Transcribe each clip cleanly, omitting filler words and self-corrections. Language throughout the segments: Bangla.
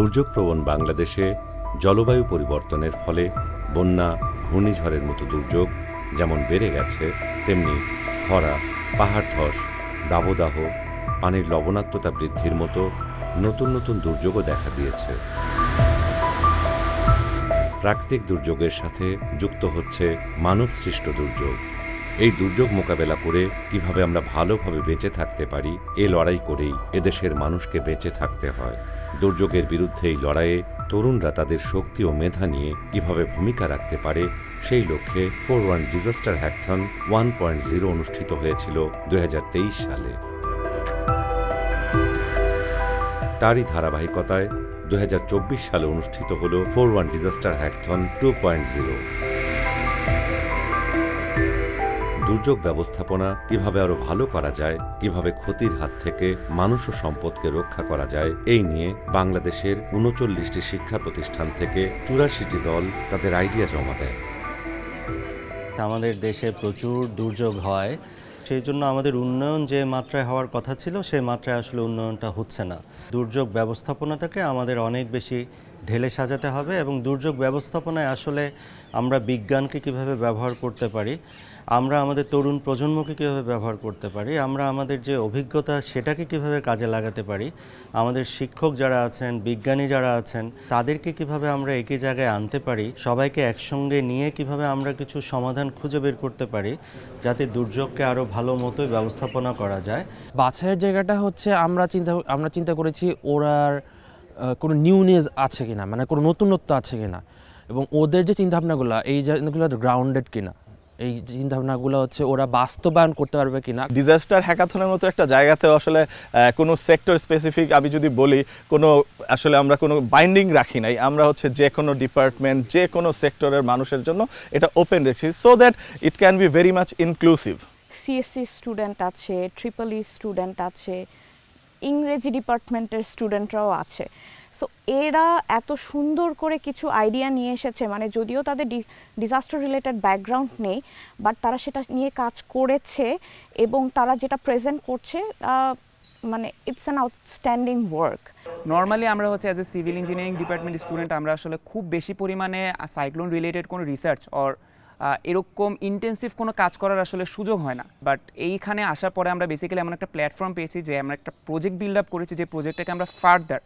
দুর্যোগপ্রবণ বাংলাদেশে জলবায়ু পরিবর্তনের ফলে বন্যা, ঘূর্ণিঝড়ের মতো দুর্যোগ যেমন বেড়ে গেছে, তেমনি খরা, পাহাড় ধস, দাবদাহ, পানির লবণাক্ততা বৃদ্ধির মতো নতুন নতুন দুর্যোগও দেখা দিয়েছে। প্রাকৃতিক দুর্যোগের সাথে যুক্ত হচ্ছে মানবসৃষ্ট দুর্যোগ। এই দুর্যোগ মোকাবেলা করে কিভাবে আমরা ভালোভাবে বেঁচে থাকতে পারি, এ লড়াই করেই এদেশের মানুষকে বেঁচে থাকতে হয়। দুর্যোগের বিরুদ্ধে এই লড়াইয়ে তরুণরা তাদের শক্তি ও মেধা নিয়ে কিভাবে ভূমিকা রাখতে পারে, সেই লক্ষ্যে 4-1 ডিজাস্টার হ্যাকাথন 1.0 অনুষ্ঠিত হয়েছিল 2023 সালে। তারই ধারাবাহিকতায় 2024 সালে অনুষ্ঠিত হল 4-1 ডিজাস্টার হ্যাকাথন 2.0। দুর্যোগ ব্যবস্থাপনা কিভাবে আরো ভালো করা যায়, কিভাবে ক্ষতির হাত থেকে মানুষ ও সম্পদকে রক্ষা করা যায়, এই নিয়ে বাংলাদেশের 39টি শিক্ষা প্রতিষ্ঠান থেকে 84টি দল তাদের আইডিয়া জমা দেয়। আমাদের দেশে প্রচুর দুর্যোগ হয়, সেই জন্য আমাদের উন্নয়ন যে মাত্রায় হওয়ার কথা ছিল সেই মাত্রায় আসলে উন্নয়নটা হচ্ছে না। দুর্যোগ ব্যবস্থাপনাটাকে আমাদের অনেক বেশি ঢেলে সাজাতে হবে এবং দুর্যোগ ব্যবস্থাপনায় আসলে আমরা বিজ্ঞানকে কিভাবে ব্যবহার করতে পারি, আমরা আমাদের তরুণ প্রজন্মকে কীভাবে ব্যবহার করতে পারি, আমরা আমাদের যে অভিজ্ঞতা সেটাকে কিভাবে কাজে লাগাতে পারি, আমাদের শিক্ষক যারা আছেন, বিজ্ঞানী যারা আছেন, তাদেরকে কিভাবে আমরা একই জায়গায় আনতে পারি, সবাইকে একসঙ্গে নিয়ে কিভাবে আমরা কিছু সমাধান খুঁজে বের করতে পারি যাতে দুর্যোগকে আরও ভালো মতোই ব্যবস্থাপনা করা যায়। বাছাইয়ের জায়গাটা হচ্ছে আমরা চিন্তা করেছি ওরার কোনো নিউনেস আছে কিনা, মানে কোনো নতুনত্ব আছে কিনা, এবং ওদের যে চিন্তাভাবনাগুলো এই জিনিসগুলো গ্রাউন্ডেড কিনা, এই চিন্তাভাবনাগুলো হচ্ছে ওরা বাস্তবায়ন করতে পারবে কিনা। ডিজাস্টার হ্যাকাথনের মতো একটা জায়গাতেও আসলে কোনো সেক্টর স্পেসিফিক আমি যদি বলি, আসলে আমরা কোনো বাইন্ডিং রাখি নাই। আমরা হচ্ছে যে কোনো ডিপার্টমেন্ট, যে কোনো সেক্টরের মানুষের জন্য এটা ওপেন রেখেছি, so that it can be very much inclusive. CSC student আছে, ট্রিপল-ই স্টুডেন্ট আছে, ইংরেজি ডিপার্টমেন্টের স্টুডেন্টরাও আছে। সো এরা এত সুন্দর করে কিছু আইডিয়া নিয়ে এসেছে, মানে যদিও তাদের ডিজাস্টার রিলেটেড ব্যাকগ্রাউন্ড নেই, বাট তারা সেটা নিয়ে কাজ করেছে এবং তারা যেটা প্রেজেন্ট করছে মানে it's an outstanding work. Normally আমরা হচ্ছে as a civil engineering department student আমরা আসলে খুব বেশি পরিমাণে সাইক্লোন রিলেটেড কোনো রিসার্চ অর এরকম ইন্টেন্সিভ কোনো কাজ করার আসলে সুযোগ হয় না। বাট এইখানে আসার পরে আমরা বেসিক্যালি এমন একটা প্ল্যাটফর্ম পেয়েছি যে আমরা একটা প্রজেক্ট বিল্ড আপ করেছি, যে প্রজেক্টটাকে আমরা ফার্দার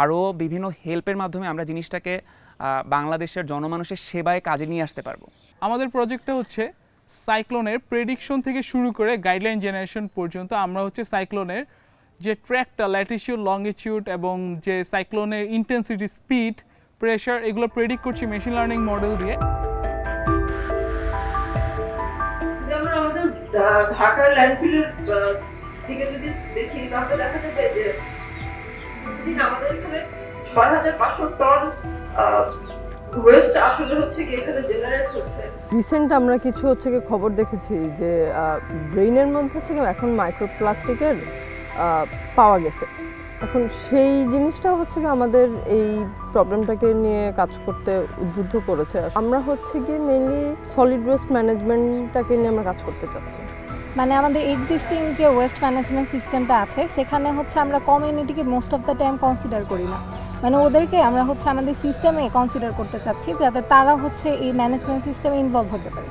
আরও বিভিন্ন হেল্পের মাধ্যমে আমরা জিনিসটাকে বাংলাদেশের জনমানুষের সেবায় কাজে নিয়ে আসতে পারবো। আমাদের প্রজেক্টটা হচ্ছে সাইক্লোনের প্রেডিকশন থেকে শুরু করে গাইডলাইন জেনারেশন পর্যন্ত আমরা হচ্ছে সাইক্লোনের যে ট্র্যাকটা, ল্যাটিটিউড, লংগিটিউড এবং যে সাইক্লোনের ইন্টেন্সিটি, স্পিড, প্রেশার, এগুলো প্রেডিক্ট করছি মেশিন লার্নিং মডেল দিয়ে। আমরা আমাদের ঢাকার ল্যান্ডফিলের দিকে যদি দেখি তাহলে দেখা যাবে যে প্রতিদিন আমাদের এখানে 6500 টন ওয়েস্ট আসলে হচ্ছে কি এখানে জেনারেট হচ্ছে। রিসেন্ট আমরা কিছু হচ্ছে কি খবর দেখেছি যে ব্রেইনের মধ্যে হচ্ছে কি এখন মাইক্রোপ্লাস্টিকের পাওয়া গেছে। এখন সেই জিনিসটাও হচ্ছে কি আমাদের এই প্রবলেমটাকে নিয়ে কাজ করতে উদ্বুদ্ধ করেছে। আমরা হচ্ছে কি মেইনলি সলিড ওয়েস্ট ম্যানেজমেন্টটাকে নিয়ে আমরা কাজ করতে চাচ্ছি। মানে আমাদের এক্সিস্টিং যে ওয়েস্ট ম্যানেজমেন্ট সিস্টেমটা আছে সেখানে হচ্ছে আমরা কমিউনিটিকে most of the time consider করি না, মানে ওদেরকে আমরা হচ্ছে আমাদের সিস্টেমে কনসিডার করতে চাচ্ছি যাতে তারা হচ্ছে এই ম্যানেজমেন্ট সিস্টেমে ইনভলভ হতে পারে।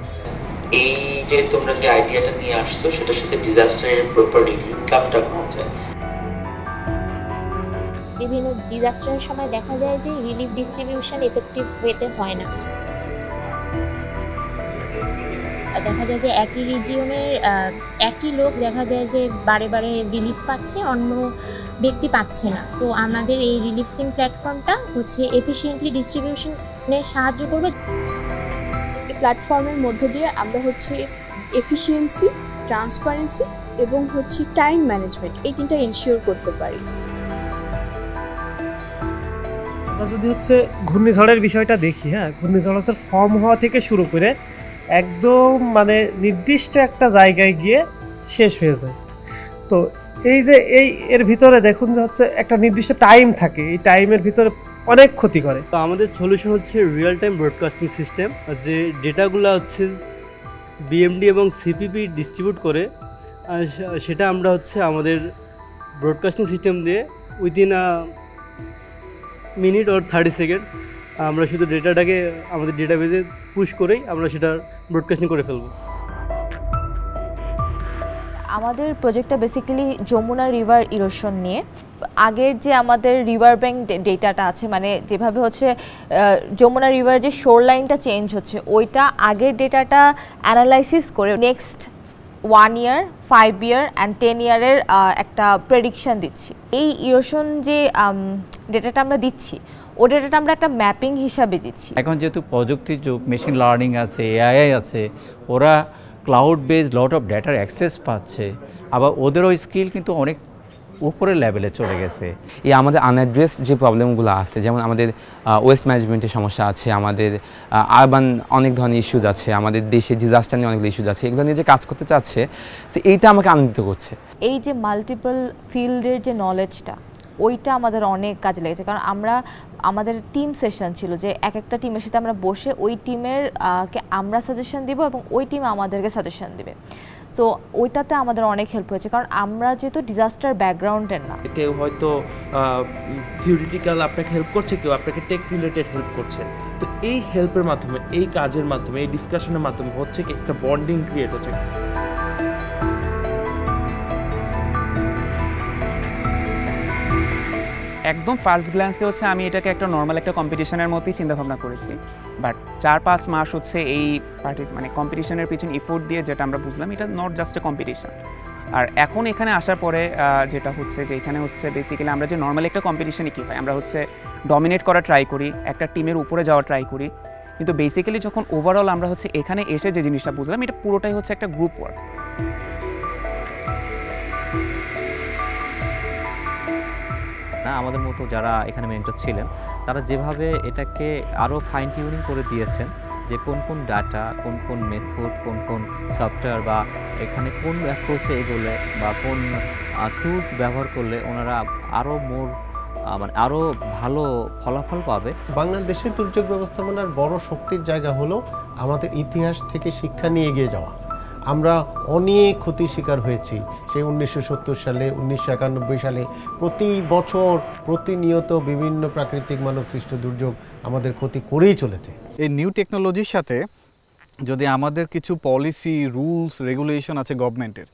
এই যে তোমরা যে আইডিয়াটা নিয়ে আসছো সেটার সাথে ডিজাস্টারের প্রপার লিঙ্কআপটা করা যায়। বিভিন্ন ডিজাস্টারের সময় দেখা যায় যে রিলিফ ডিস্ট্রিবিউশন এফেক্টিভ ওয়েতে হয় না। দেখা যায় যে একই রিজিয়নের একই লোক দেখা যায় যে বারে বারে রিলিফ পাচ্ছে, অন্য ব্যক্তি পাচ্ছে না। তো আমাদের এই রিলিফসিং প্ল্যাটফর্মটা হচ্ছে এফিশিয়েন্টলি ডিস্ট্রিবিউশনে সাহায্য করবে। এই প্ল্যাটফর্মের মধ্য দিয়ে আমরা হচ্ছে এফিশিয়েন্সি, ট্রান্সপারেন্সি এবং হচ্ছে টাইম ম্যানেজমেন্ট এই তিনটা এনশিওর করতে পারি। যদি হচ্ছে ঘূর্ণিঝড়ের বিষয়টা দেখি, ঘূর্ণিঝড় হচ্ছে ফর্ম হওয়া থেকে শুরু করে একদম মানে নির্দিষ্ট একটা জায়গায় গিয়ে শেষ হয়ে যায়। তো এই যে এর ভিতরে দেখুন যে হচ্ছে একটা নির্দিষ্ট টাইম থাকে, এই টাইমের ভিতরে অনেক ক্ষতি করে। তো আমাদের সলিউশন হচ্ছে রিয়েল টাইম ব্রডকাস্টিং সিস্টেম, যে ডেটাগুলো হচ্ছে বিএমডি এবং সিপিপি ডিস্ট্রিবিউট করে, সেটা আমরা হচ্ছে আমাদের ব্রডকাস্টিং সিস্টেম দিয়ে উইদিন মিনিট ওর 30 সেকেন্ড। আমরা শুধু ডেটাটাকে আমাদের ডেটাবেজে পুশ করেই আমরা সেটা ব্রডকাস্টিং করে ফেলবো। আমাদের প্রজেক্টটা বেসিক্যালি যমুনা রিভার ইরোশন নিয়ে। আগের যে আমাদের রিভার ব্যাংক ডেটাটা আছে, মানে যেভাবে হচ্ছে যমুনা রিভার যে শোর লাইনটা চেঞ্জ হচ্ছে, ওইটা আগের ডেটাটা অ্যানালাইসিস করে নেক্সট 1 ইয়ার, 5 ইয়ার অ্যান্ড 10 ইয়ারের একটা প্রেডিকশান দিচ্ছি। এই ইরোশন যে ডেটাটা আমরা দিচ্ছি, ও ডেটাটা আমরা একটা ম্যাপিং হিসাবে দিচ্ছি। এখন যেহেতু প্রযুক্তির যুগ, মেশিন লার্নিং আছে, এআই আছে, ওরা ক্লাউড বেস লট অফ ডেটার অ্যাক্সেস পাচ্ছে, আবার ওদেরও স্কিল কিন্তু অনেক উপরের লেভেলে চলে গেছে। এই আমাদের আনঅ্যাড্রেস যে প্রবলেমগুলো আছে, যেমন আমাদের ওয়েস্ট ম্যানেজমেন্টের সমস্যা আছে, আমাদের আরবান অনেক ধরনের ইস্যুজ আছে, আমাদের দেশে ডিজাস্টার নিয়ে অনেকগুলো ইস্যুজ আছে, এগুলো নিয়ে যে কাজ করতে চাচ্ছে, সো এইটা আমাকে আনন্দিত করছে। এই যে মাল্টিপল ফিল্ডের যে নলেজটা, ওইটা আমাদের অনেক কাজে লেগেছে। কারণ আমাদের টিম সেশন ছিল, যে এক একটা টিমের সাথে আমরা বসে ওই টিমের কে আমরা সাজেশন দিব এবং ওই টিম আমাদেরকে সাজেশন দিবে। সো ওইটাতে আমাদের অনেক হেল্প হয়েছে, কারণ আমরা যেহেতু ডিজাস্টার ব্যাকগ্রাউন্ডের না। কেউ হয়তো থিওরিটিক্যাল আপনাকে হেল্প করছে, কেউ আপনাকে টেক রিলেটেড হেল্প করছে। তো এই হেল্পের মাধ্যমে, এই কাজের মাধ্যমে, এই ডিসকাশনের মাধ্যমে হচ্ছে কি একটা বন্ডিং ক্রিয়েট হচ্ছে। একদম ফার্স্ট গ্ল্যান্সে হচ্ছে আমি এটাকে একটা নর্মাল একটা কম্পিটিশনের মতোই চিন্তাভাবনা করেছি, বাট 4-5 মাস হচ্ছে এই মানে কম্পিটিশনের পিছনে এফোর্ট দিয়ে যেটা আমরা বুঝলাম, এটা নট জাস্ট এ কম্পিটিশন। আর এখন এখানে আসার পরে যেটা হচ্ছে যে এখানে হচ্ছে বেসিক্যালি আমরা যে নর্মাল একটা কম্পিটিশনে কী হয়, আমরা হচ্ছে ডমিনেট করা ট্রাই করি, একটা টিমের উপরে যাওয়া ট্রাই করি, কিন্তু বেসিক্যালি যখন ওভারঅল আমরা হচ্ছে এখানে এসে যে জিনিসটা বুঝলাম, এটা পুরোটাই হচ্ছে একটা গ্রুপ ওয়ার্ক। না, আমাদের মতো যারা এখানে মেন্টর ছিলেন, তারা যেভাবে এটাকে আরও ফাইন টিউনিং করে দিয়েছেন, যে কোন কোন ডাটা, কোন কোন মেথড, কোন কোন সফটওয়্যার বা এখানে কোন অ্যাপ্রোচে এগোলে বা কোন টুলস ব্যবহার করলে ওনারা আরও মানে আরও ভালো ফলাফল পাবে। বাংলাদেশের দুর্যোগ ব্যবস্থাপনার বড় শক্তির জায়গা হলো আমাদের ইতিহাস থেকে শিক্ষা নিয়ে এগিয়ে যাওয়া। আমরা অনেক ক্ষতির শিকার হয়েছি, সেই 1970 সালে, 1991 সালে। প্রতি বছর প্রতিনিয়ত বিভিন্ন প্রাকৃতিক মানব সৃষ্ট দুর্যোগ আমাদের ক্ষতি করেই চলেছে। এই নিউ টেকনোলজির সাথে যদি আমাদের কিছু পলিসি, রুলস, রেগুলেশন আছে গভর্নমেন্টের,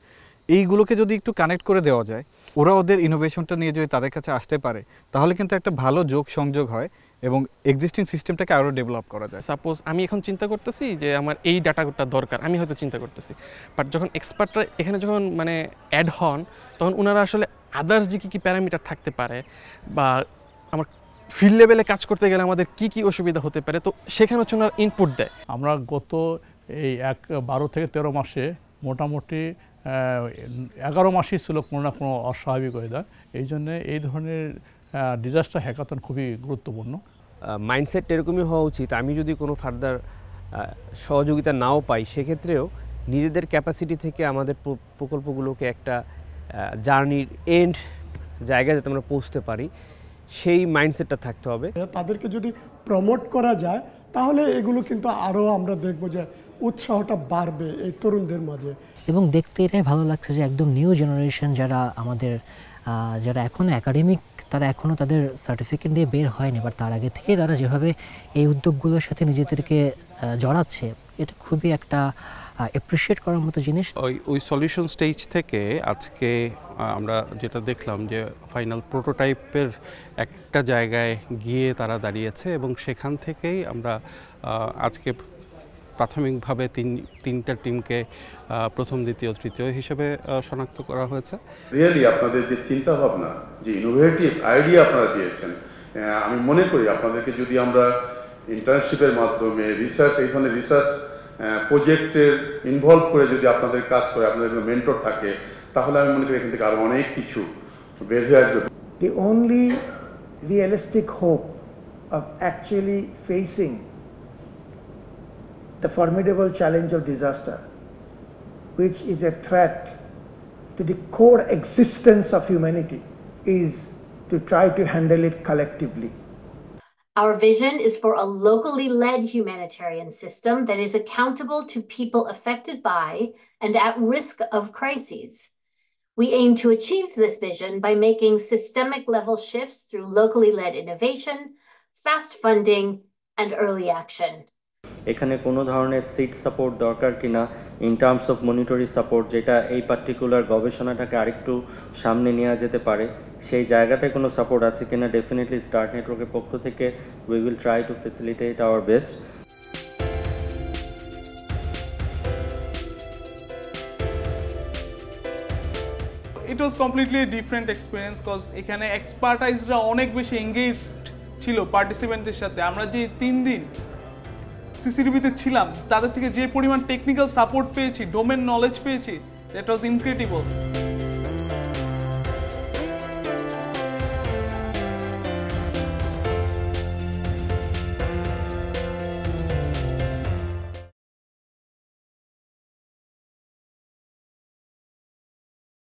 এইগুলোকে যদি একটু কানেক্ট করে দেওয়া যায়, ওরা ওদের ইনোভেশনটা নিয়ে যদি তাদের কাছে আসতে পারে, তাহলে কিন্তু একটা ভালো সংযোগ হয় এবং এক্সিস্টিং সিস্টেমটাকে আরও ডেভেলপ করা যায়। সাপোজ আমি এখন চিন্তা করতেছি যে আমার এই ডাটাটা দরকার, আমি হয়তো চিন্তা করতেছি, বাট যখন এক্সপার্টরা এখানে যখন মানে অ্যাড হন, তখন ওনারা আসলে আদার্স যে কী প্যারামিটার থাকতে পারে বা আমার ফিল্ড লেভেলে কাজ করতে গেলে আমাদের কি কি অসুবিধা হতে পারে, তো সেখানে হচ্ছে ওনারা ইনপুট দেয়। আমরা গত এই 12 থেকে 13 মাসে মোটামুটি 11 মাসই ছিল কোনো না কোনো অস্বাভাবিক ওয়েদার। এই জন্যে এই ধরনের ডিজাস্টার হ্যাকাথন খুবই গুরুত্বপূর্ণ। মাইন্ডসেট এরকমই হওয়া উচিত, আমি যদি কোনো ফার্দার সহযোগিতা নাও পাই, সেক্ষেত্রেও নিজেদের ক্যাপাসিটি থেকে আমাদের প্রকল্পগুলোকে একটা জার্নির এন্ড জায়গায় যাতে আমরা পৌঁছতে পারি, সেই মাইন্ডসেটটা থাকতে হবে। তাদেরকে যদি প্রমোট করা যায়, তাহলে এগুলো কিন্তু আরও আমরা দেখব যে উৎসাহটা বাড়বে এই তরুণদের মাঝে। এবং দেখতে এটাই ভালো লাগছে যে একদম নিউ জেনারেশন যারা আমাদের যারা এখনও একাডেমিক, তারা এখনও তাদের সার্টিফিকেট দিয়ে বের হয়নি, বাট তার আগে থেকেই তারা যেভাবে এই উদ্যোগগুলোর সাথে নিজেদেরকে জড়াচ্ছে, এটা খুবই একটা অ্যাপ্রিসিয়েট করার মতো জিনিস। ওই সলিউশন স্টেজ থেকে আজকে আমরা যেটা দেখলাম যে ফাইনাল প্রোটোটাইপের একটা জায়গায় গিয়ে তারা দাঁড়িয়েছে, এবং সেখান থেকেই আমরা আজকে প্রাথমিকভাবে তিনটা টিমকে প্রথম, দ্বিতীয়, তৃতীয় হিসেবে শনাক্ত করা হয়েছে। রিয়েলি আপনাদের যে চিন্তা ভাবনা, যে ইনোভেটিভ আইডিয়া আপনারা দিয়েছেন, আমি মনে করি আপনাদেরকে যদি আমরা ইন্টার্নশিপের মাধ্যমে রিসার্চ, এই ধরনের রিসার্চ প্রজেক্টের ইনভলভ করে যদি আপনাদের কাজ করে, আপনাদের মেন্টর থাকে, তাহলে আমি মনে করি এখান থেকে আরও অনেক কিছু বের হয়ে আসবে। The only realistic hope of actually facing the formidable challenge of disaster, which is a threat to the core existence of humanity, is to try to handle it collectively. Our vision is for a locally led humanitarian system that is accountable to people affected by and at risk of crises. We aim to achieve this vision by making systemic level shifts through locally led innovation, fast funding, and early action. এখানে কোনো ধরনের সিট সাপোর্ট দরকার কিনা in terms of monetary support, যেটা এই পার্টিকুলার গবেষণাটাকে আরেকটু সামনে নেওয়া যেতে পারে, সেই জায়গাটায় কোনো সাপোর্ট আছে কিনা ডেফিনেটলি স্টার্ট নেটওয়ার্কের পক্ষ থেকে we will try to facilitate our best. It was completely a different experience because এখানে এক্সপার্টাইজরা অনেক বেশি এঙ্গেজড ছিল পার্টিসিপেন্টদের সাথে। আমরা যে 3 দিন সিসিটিভিতে ছিলাম তাদের থেকে যে পরিমাণ টেকনিক্যাল সাপোর্ট পেয়েছি, ডোমেন নলেজ পেয়েছি, দ্যাট ওয়াজ ইনক্রেডিবল।